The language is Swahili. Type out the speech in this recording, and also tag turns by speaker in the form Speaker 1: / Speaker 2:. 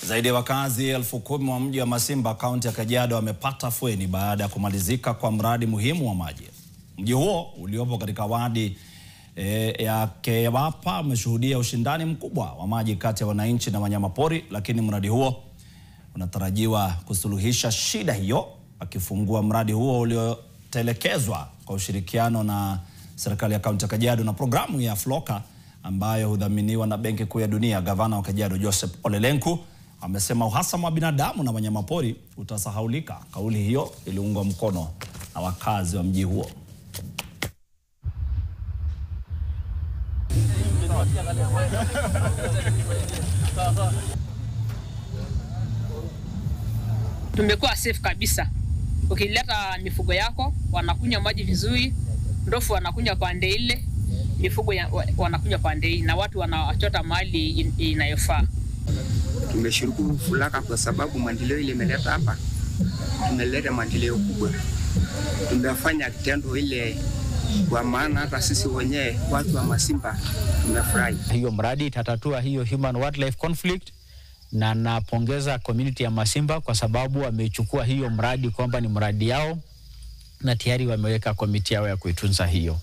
Speaker 1: Zaidi ya wakazi 10,000 wa mji wa Masimba, kaunti ya Kajiado wamepata afueni baada ya kumalizika kwa mradi muhimu wa maji. Mji huo uliopo katika wadi ya Kewapa umeshuhudia ushindani mkubwa wa maji kati ya wananchi na wanyamapori, lakini mradi huo unatarajiwa kusuluhisha shida hiyo. Akifungua mradi huo uliotelekezwa kwa ushirikiano na serikali ya kaunti ya Kajiado na programu ya Floka ambayo hudhaminiwa na Benki Kuu ya Dunia, gavana wa Kajiado Joseph Ole Lenku amesema uhasama wa binadamu na wanyamapori utasahaulika. Kauli hiyo iliungwa mkono na wakazi wa mji huo.
Speaker 2: Tumekuwa safe kabisa. Ukileta mifugo yako wanakunywa maji vizuri, ndofu wanakunywa pande ile, mifugo wanakunywa pande hii, na watu wanachota mahali inayofaa.
Speaker 3: Tumeshukuru Floka kwa sababu maendeleo ile imeleta hapa. Tumeleta maendeleo kubwa. Tumefanya kitendo ile kwa maana hata sisi wenyewe watu wa Masimba tumefurahi.
Speaker 4: Hiyo mradi itatatua hiyo human wildlife conflict, na napongeza community ya Masimba kwa sababu wamechukua hiyo mradi kwamba ni mradi yao na tayari wameweka komiti yao ya kuitunza hiyo.